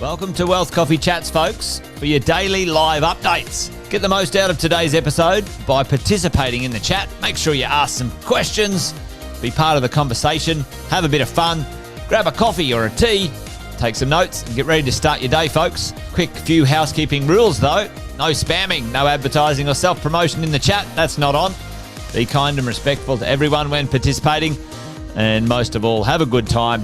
Welcome to Wealth Coffee Chats, folks, for your daily live updates. Get the most out of today's episode by participating in the chat. Make sure you ask some questions, be part of the conversation, have a bit of fun, grab a coffee or a tea, take some notes, and get ready to start your day, folks. Quick few housekeeping rules, though. No spamming, no advertising or self-promotion in the chat. That's not on. Be kind and respectful to everyone when participating. And most of all, have a good time.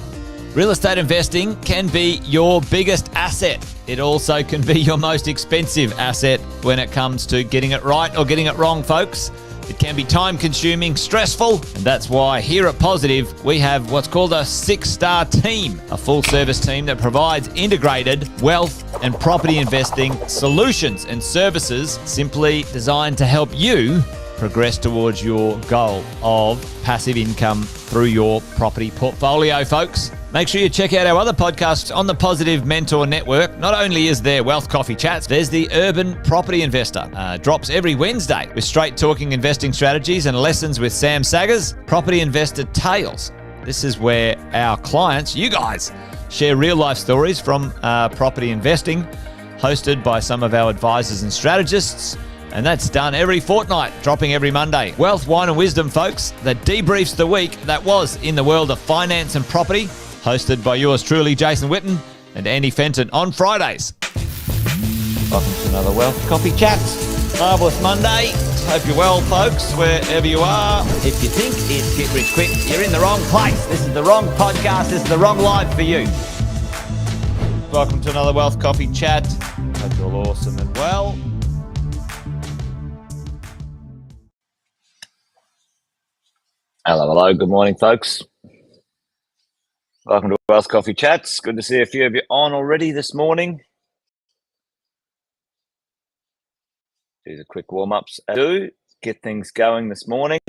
Real estate investing can be your biggest asset. It also can be your most expensive asset when it comes to getting it right or getting it wrong, folks. It can be time-consuming, stressful, and that's why here at Positive, we have what's called a 6-star team, a full-service team that provides integrated wealth and property investing solutions and services simply designed to help you progress towards your goal of passive income through your property portfolio, folks. Make sure you check out our other podcasts on the Positive Mentor Network. Not only is there Wealth Coffee Chats, there's the Urban Property Investor. Drops every Wednesday with straight talking investing strategies and lessons with Sam Saggers. Property Investor Tales. This is where our clients, you guys, share real life stories from property investing, hosted by some of our advisors and strategists. And that's done every fortnight, dropping every Monday. Wealth, Wine and Wisdom, folks, that debriefs the week that was in the world of finance and property, hosted by yours truly, Jason Witten and Andy Fenton on Fridays. Welcome to another Wealth Coffee Chats. Marvellous Monday. Hope you're well, folks, wherever you are. If you think it's Get Rich Quick, you're in the wrong place. This is the wrong podcast. This is the wrong live for you. Welcome to another Wealth Coffee Chat. Hope you're all awesome and well. Hello. Good morning, folks. Welcome to Wealth Coffee Chats. Good to see a few of you on already this morning. Do the quick warm-ups. Get things going this morning.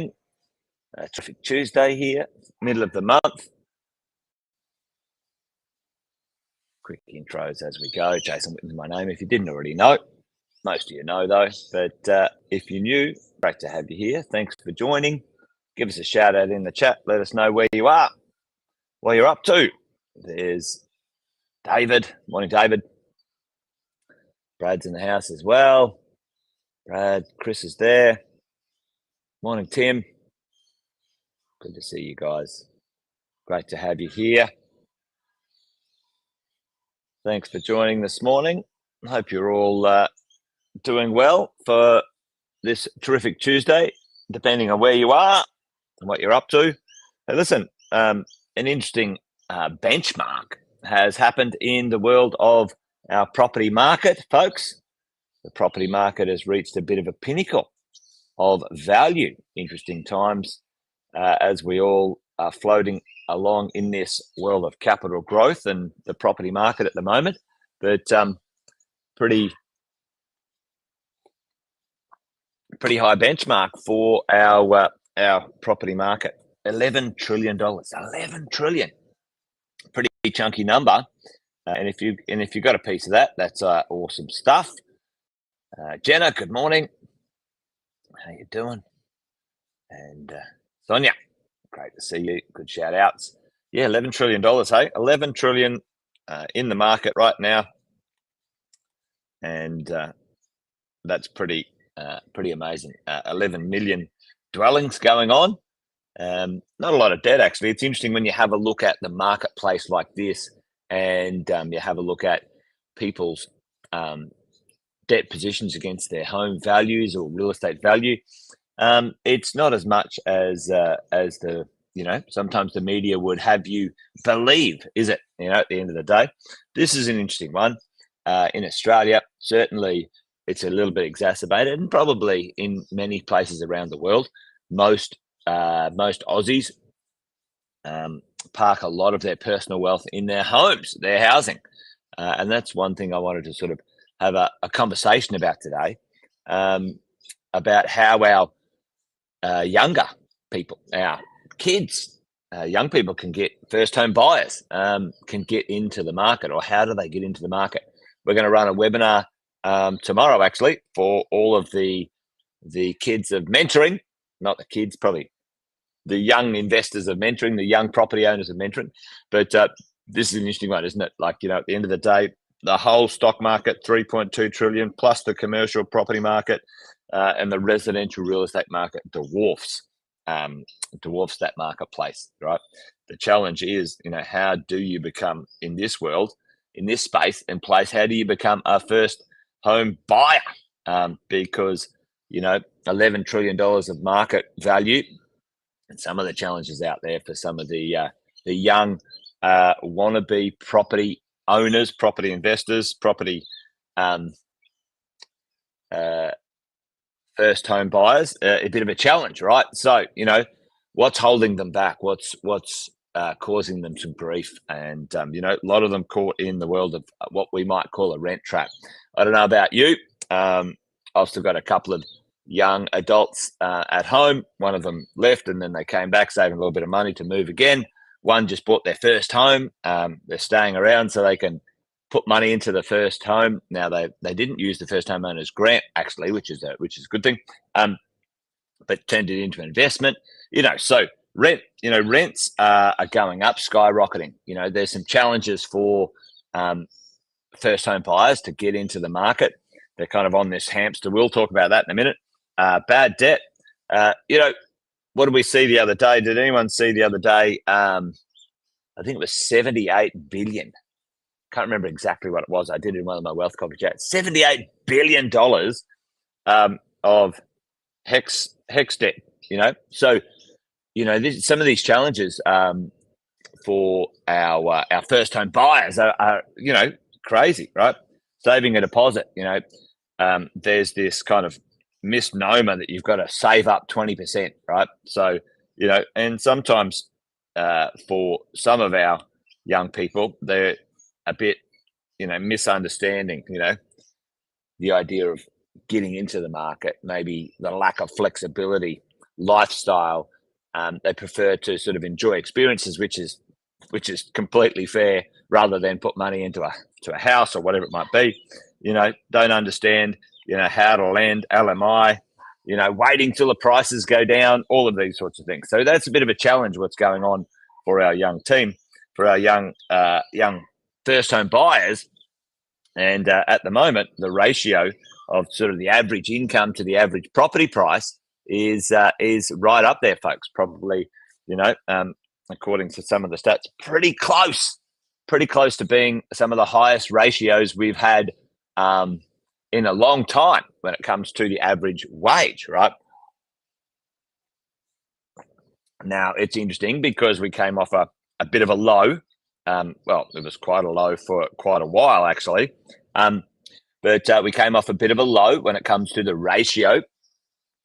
Terrific Tuesday here, middle of the month. Quick intros as we go. Jason Witten's my name, if you didn't already know. Most of you know, though. But if you're new, great to have you here. Thanks for joining. Give us a shout out in the chat. Let us know where you are, what you're up to. There's David. Morning, David. Brad's in the house as well. Brad, Chris is there. Morning, Tim. Good to see you guys. Great to have you here. Thanks for joining this morning. I hope you're all doing well for this terrific Tuesday, depending on where you are and what you're up to. Hey, listen, an interesting benchmark has happened in the world of our property market, folks. The property market has reached a bit of a pinnacle of value. Interesting times as we all are floating along in this world of capital growth and the property market at the moment. But pretty high benchmark for our property market. $11 trillion. $11 trillion. Pretty chunky number. And if you got a piece of that, that's awesome stuff. Jenna, good morning. How you doing? And Sonia, great to see you. Good shout outs. Yeah, $11 trillion, hey? $11 trillion in the market right now. And that's pretty amazing. 11 million dwellings going on. Not a lot of debt, actually. It's interesting when you have a look at the marketplace like this and you have a look at people's debt positions against their home values or real estate value. It's not as much as the, sometimes the media would have you believe, is it? At the end of the day, this is an interesting one. In Australia, certainly it's a little bit exacerbated, and probably in many places around the world. Most Aussies park a lot of their personal wealth in their homes, their housing. And that's one thing I wanted to sort of have a conversation about today, about how our younger people, our kids, young people can get first home buyers, can get into the market, or how do they get into the market? We're going to run a webinar tomorrow, actually, for all of the kids of mentoring, not the kids, probably the young investors of mentoring, the young property owners of mentoring. But this is an interesting one, isn't it? Like, at the end of the day, the whole stock market, 3.2 trillion, plus the commercial property market, and the residential real estate market dwarfs that marketplace, right? The challenge is, how do you become, in this world, in this space and place, how do you become a first home buyer? Because, $11 trillion of market value, and some of the challenges out there for some of the young wannabe property owners, property investors, property first home buyers, a bit of a challenge, right? So, what's holding them back? What's causing them some grief? And, a lot of them caught in the world of what we might call a rent trap. I don't know about you. I've still got a couple of young adults at home. One of them left and then they came back saving a little bit of money to move again. One just bought their first home. They're staying around so they can put money into the first home. Now they didn't use the first home owners grant actually, which is a good thing, but turned it into an investment. So rents are going up, skyrocketing. There's some challenges for first home buyers to get into the market. They're kind of on this hamster. We'll talk about that in a minute. Bad debt. What did we see the other day? Did anyone see the other day? I think it was 78 billion. Can't remember exactly what it was. I did it in one of my wealth coffee chats. $78 billion of hex debt. So some of these challenges for our first home buyers are crazy, right? Saving a deposit. There's this kind of misnomer that you've got to save up 20%, right? So and sometimes for some of our young people, they're a bit, misunderstanding, the idea of getting into the market, maybe the lack of flexibility, lifestyle. They prefer to sort of enjoy experiences, which is completely fair, rather than put money into a house or whatever it might be. Don't understand, how to lend, LMI, waiting till the prices go down, all of these sorts of things. So that's a bit of a challenge, what's going on for our young team, for our young first home buyers. And at the moment, the ratio of sort of the average income to the average property price is right up there, folks. Probably, according to some of the stats, pretty close to being some of the highest ratios we've had in a long time when it comes to the average wage, right? Now, it's interesting because we came off a bit of a low. Well, it was quite a low for quite a while, actually. But we came off a bit of a low when it comes to the ratio.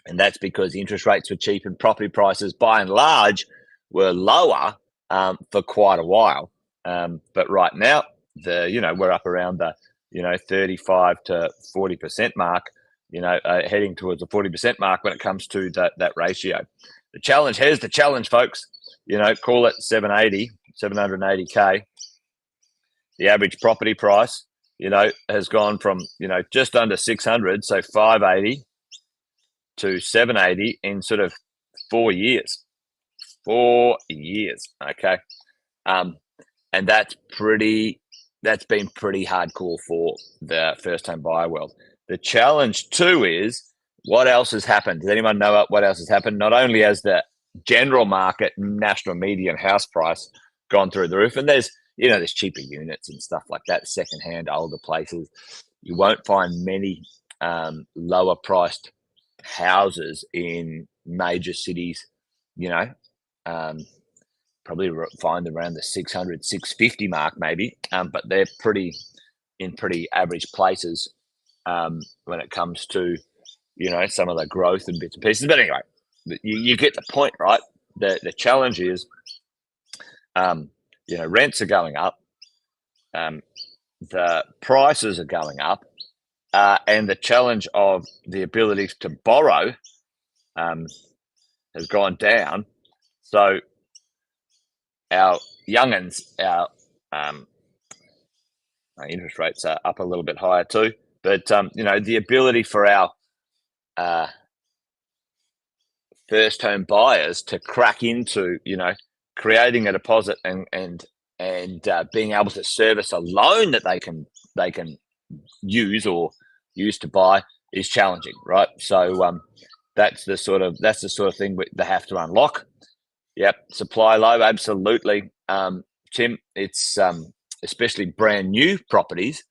And that's because interest rates were cheap and property prices, by and large, were lower for quite a while. But right now, we're up around the 35 to 40% mark. Heading towards the 40% mark when it comes to that ratio. Here's the challenge, folks. Call it 780K. The average property price, has gone from just under 600, so 580 to 780 in sort of 4 years. 4 years, okay. And that's been pretty hardcore for the first home buyer world. The challenge too is what else has happened? Does anyone know what else has happened? Not only has the general market, national median house price gone through the roof, and there's cheaper units and stuff like that, secondhand, older places. You won't find many lower priced houses in major cities, probably find them around the 600, 650 mark maybe, but they're pretty average places when it comes to, some of the growth and bits and pieces. But anyway, you get the point, right? The challenge is, rents are going up, the prices are going up, and the challenge of the ability to borrow has gone down. So our youngins, our interest rates are up a little bit higher too. But the ability for our first home buyers to crack into, creating a deposit and being able to service a loan that they can they can use to buy is challenging, right? So that's the sort of thing they have to unlock. Yep, supply low, absolutely. Tim, it's especially brand new properties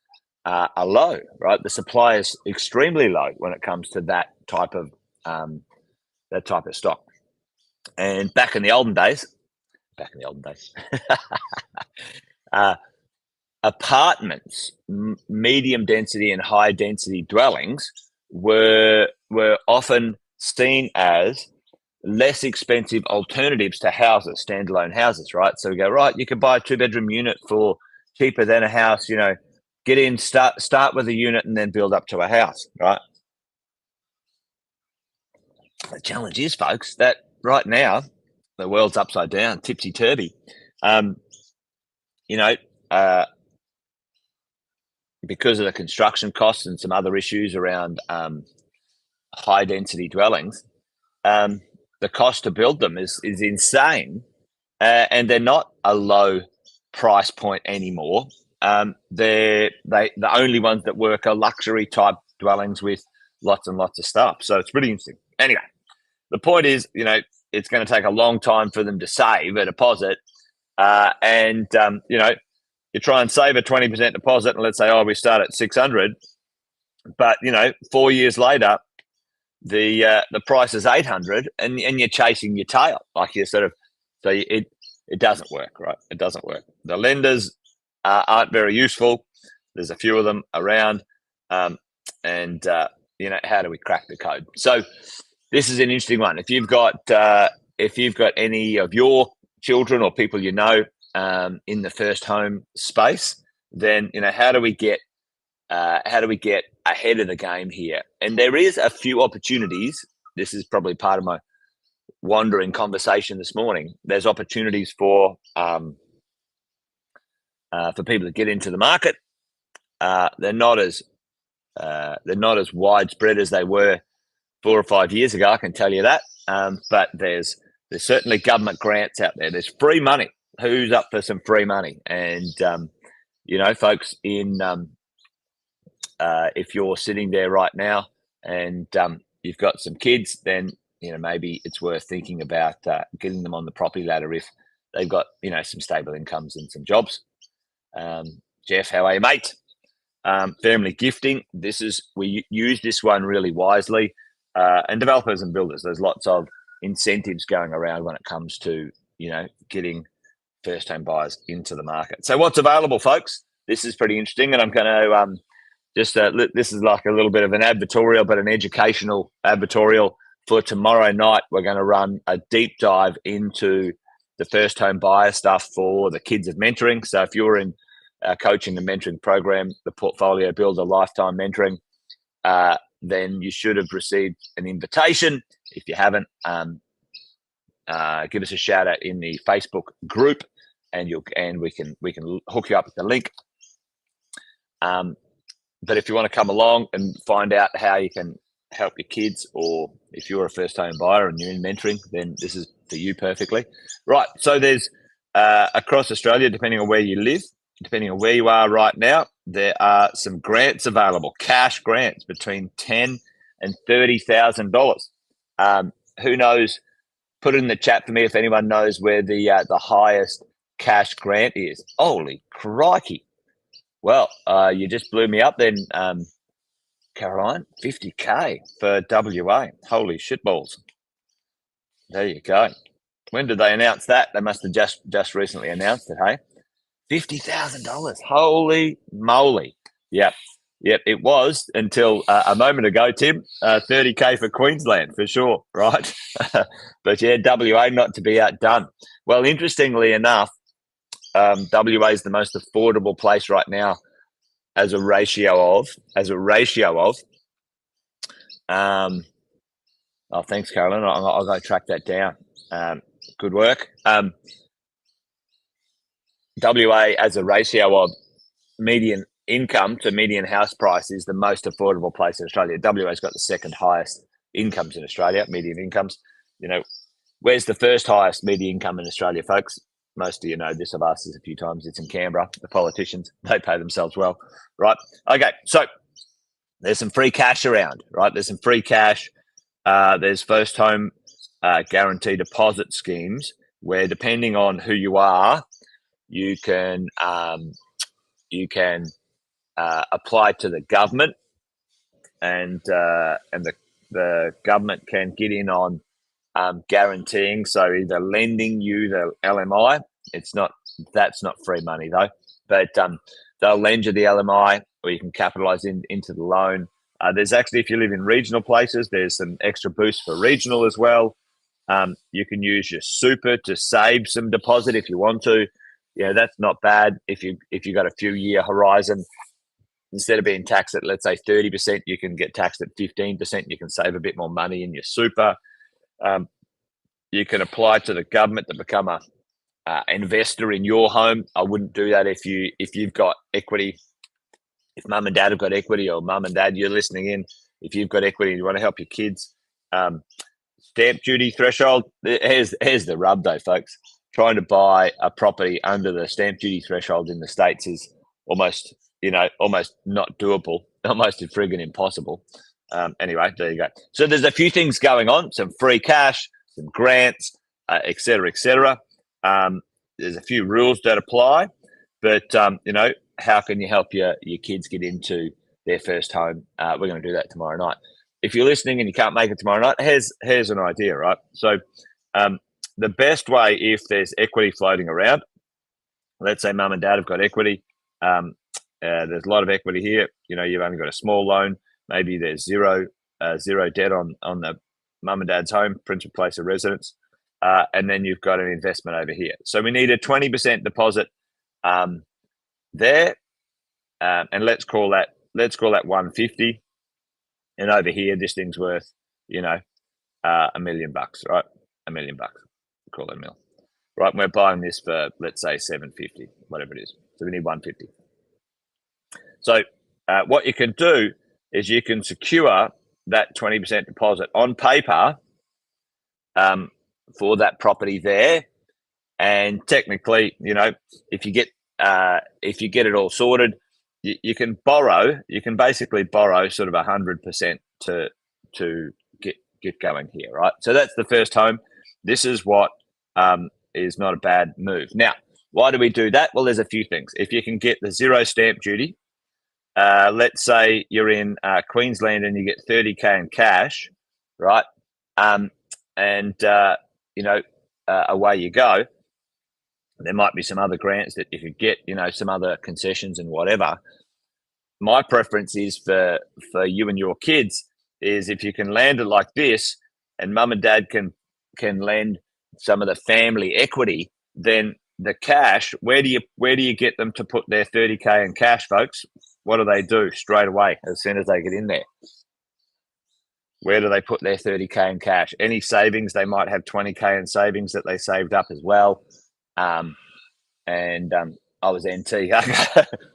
are low, right? The supply is extremely low when it comes to that type of stock. And back in the olden days, apartments, medium density and high density dwellings were often seen as less expensive alternatives to houses, standalone houses, right? So we go, right, you can buy a 2-bedroom unit for cheaper than a house, get in, start with a unit and then build up to a house, right? The challenge is, folks, that right now the world's upside down, tipsy-turvy. Because of the construction costs and some other issues around high density dwellings, the cost to build them is insane, and they're not a low price point anymore. They're the only ones that work are luxury type dwellings with lots and lots of stuff. So it's pretty interesting. Anyway, the point is, it's going to take a long time for them to save a deposit, and you try and save a 20% deposit, and let's say, we start at 600, but 4 years later, the price is 800, and you're chasing your tail, like you so it doesn't work, right? It doesn't work. The lenders aren't very useful. There's a few of them around, and how do we crack the code? So this is an interesting one. If you've got any of your children or people in the first home space, then how do we get ahead of the game here? And there is a few opportunities. This is probably part of my wandering conversation this morning. There's opportunities for people to get into the market. They're not as widespread as they were 4 or 5 years ago, I can tell you that. But there's certainly government grants out there. There's free money. Who's up for some free money? And folks, if you're sitting there right now and you've got some kids, then maybe it's worth thinking about getting them on the property ladder if they've got some stable incomes and some jobs. Jeff, how are you, mate? Family gifting. We use this one really wisely, and developers and builders. There's lots of incentives going around when it comes to getting first home buyers into the market. So what's available, folks? This is pretty interesting, and I'm going to this is like a little bit of an advertorial, but an educational advertorial for tomorrow night. We're going to run a deep dive into the first home buyer stuff for the Kids of Mentoring. So if you're in coaching and mentoring program, the Portfolio Builder Lifetime Mentoring, then you should have received an invitation. If you haven't, give us a shout out in the Facebook group, and we can hook you up with the link. But if you want to come along and find out how you can help your kids, or if you're a first home buyer and you're in mentoring, then this is for you perfectly. Right. So there's across Australia, depending on where you live, depending on where you are right now, there are some grants available, cash grants between $10,000 and $30,000. Who knows? Put it in the chat for me if anyone knows where the highest cash grant is. Holy crikey. Well, you just blew me up then, Caroline. $50K for WA. Holy shitballs. There you go. When did they announce that? They must have just recently announced it, hey? $50,000. Holy moly. Yep, it was until a moment ago, Tim. $30K for Queensland, for sure, right? But yeah, WA not to be outdone. Well, interestingly enough, WA is the most affordable place right now as a ratio of thanks, Carolyn. I'll go track that down. Good work. WA as a ratio of median income to median house price is the most affordable place in Australia. WA's got the second highest incomes in Australia, median incomes. Where's the first highest median income in Australia, folks? most of you know this, I've asked this a few times. It's in Canberra. The politicians, they pay themselves well, right? Okay, so there's some free cash around, right? There's some free cash. There's first home guarantee deposit schemes where, depending on who you are, you can apply to the government, and the government can get in on guaranteeing. So either lending you the LMI. That's not free money though, but they'll lend you the LMI, or you can capitalise into the loan. There's actually, if you live in regional places, there's some extra boost for regional as well. You can use your super to save some deposit if you want to. Yeah, that's not bad. If you got a few year horizon, instead of being taxed at, let's say, 30%, you can get taxed at 15%. You can save a bit more money in your super. You can apply to the government to become a investor in your home. I wouldn't do that if you've got equity. If mum and dad have got equity, or mum and dad, you're listening in, if you've got equity and you want to help your kids, stamp duty threshold. Here's the rub though, folks. Trying to buy a property under the stamp duty threshold in the States is almost not doable, almost friggin' impossible. Anyway, there you go. So there's a few things going on, some free cash, some grants, et cetera, et cetera. There's a few rules that apply, but how can you help your kids get into their first home? We're going to do that tomorrow night. If you're listening and you can't make it tomorrow night, here's an idea, right? So the best way, if there's equity floating around, let's say mum and dad have got equity, there's a lot of equity here. You've only got a small loan. Maybe there's zero debt on the mum and dad's home, principal place of residence, and then you've got an investment over here. So we need a 20% deposit there, and let's call that 150. And over here, this thing's worth $1 million, right? $1 million. Call it a mil, right? And we're buying this for, let's say, 750, whatever it is. So we need 150. So what you can do is you can secure that 20% deposit on paper for that property there, and technically, if you get it all sorted, you can borrow. You can basically borrow sort of 100% to get going here, right? So that's the first home. This is what is not a bad move. Now, why do we do that? Well, there's a few things. If you can get the zero stamp duty, let's say you're in Queensland and you get 30K in cash, right? Away you go. There might be some other grants that if you get, some other concessions and whatever. My preference is for you and your kids is if you can land it like this, and mum and dad can lend some of the family equity, then the cash, where do you get them to put their 30K in cash, folks? What do they do straight away as soon as they get in there? Where do they put their 30K in cash? Any savings, they might have 20K in savings that they saved up as well. I was NT.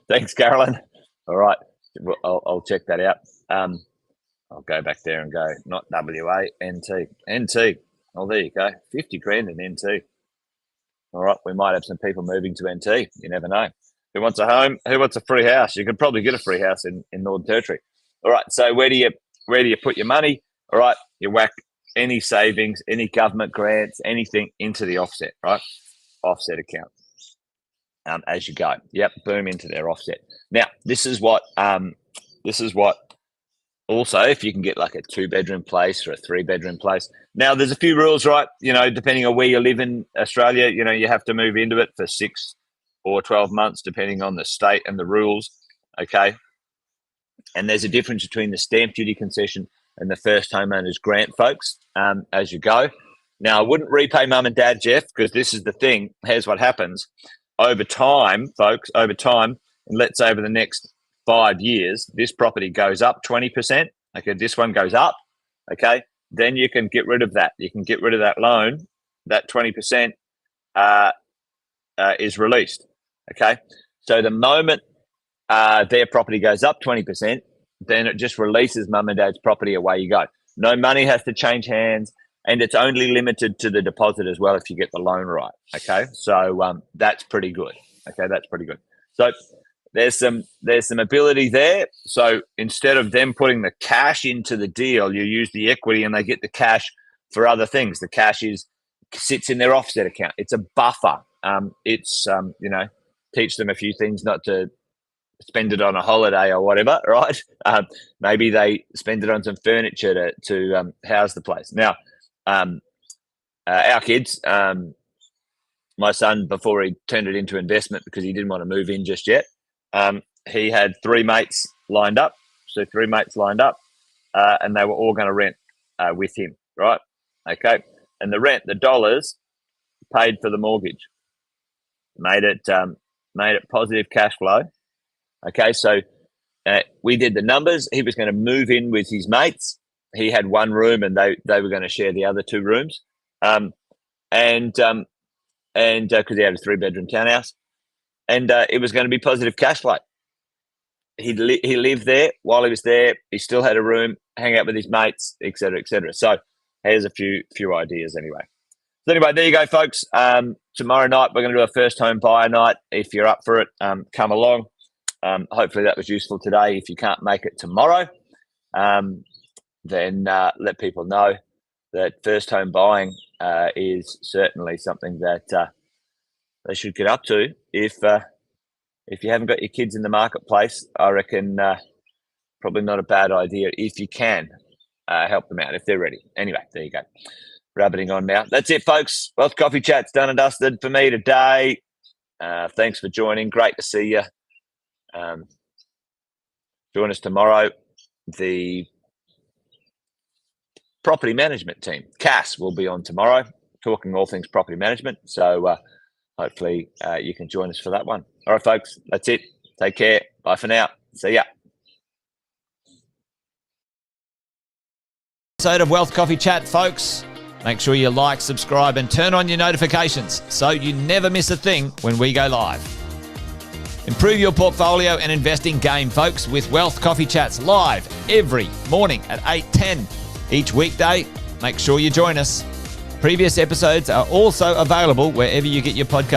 Thanks, Carolyn. All right, I'll check that out. I'll go back there and go, not WA, NT. Oh, there you go, 50 grand in NT. All right, we might have some people moving to NT. You never know. Who wants a home? Who wants a free house? You could probably get a free house in Northern Territory. All right, so where do you put your money? All right, you whack any savings, any government grants, anything into the offset, right? Offset account. As you go. Yep, boom, into their offset. Now, this is what also, if you can get like a 2-bedroom place or a 3-bedroom place. Now, there's a few rules, right? Depending on where you live in Australia, you have to move into it for 6 or 12 months, depending on the state and the rules. Okay. And there's a difference between the stamp duty concession and the first homeowners grant, folks, as you go. Now, I wouldn't repay mum and dad, Jeff, because this is the thing. Here's what happens. Over time, folks, and let's say over the next 5 years, this property goes up 20%. Okay, this one goes up. Okay, then you can get rid of that. You can get rid of that loan. That 20% is released. Okay, so the moment their property goes up 20%, then it just releases mum and dad's property. Away you go. No money has to change hands. and it's only limited to the deposit as well if you get the loan right. Okay, so that's pretty good. Okay, that's pretty good. So there's some ability there. So instead of them putting the cash into the deal, you use the equity and they get the cash for other things. The cash sits in their offset account. It's a buffer. It's teach them a few things, not to spend it on a holiday or whatever, right? Maybe they spend it on some furniture to house the place. Now, our kids, my son, before he turned it into investment because he didn't want to move in just yet, he had 3 mates lined up. So 3 mates lined up, and they were all going to rent with him, right? Okay. And the rent, the dollars, paid for the mortgage, made it positive cash flow. Okay, so we did the numbers. He was going to move in with his mates. He had 1 room, and they were going to share the other 2 rooms, and because he had a 3-bedroom townhouse, and it was going to be positive cash flow. He lived there. While he was there, he still had a room, hang out with his mates, etc., etc. So here's a few ideas anyway. So anyway, there you go, folks. Tomorrow night we're going to do a first home buyer night. If you're up for it, come along. Hopefully that was useful today. If you can't make it tomorrow, then let people know that first home buying is certainly something that they should get up to. If you haven't got your kids in the marketplace, I reckon probably not a bad idea if you can help them out if they're ready. Anyway, there you go. Rabbiting on now. That's it, folks. Wealth Coffee Chat's done and dusted for me today. Thanks for joining. Great to see you. Join us tomorrow. The property management team, Cass, will be on tomorrow talking all things property management. So hopefully you can join us for that one. All right, folks, that's it. Take care. Bye for now. See ya. Episode of Wealth Coffee Chat, folks. Make sure you like, subscribe, and turn on your notifications so you never miss a thing when we go live. Improve your portfolio and investing game, folks, with Wealth Coffee Chats live every morning at 8:10 each weekday. Make sure you join us. Previous episodes are also available wherever you get your podcast.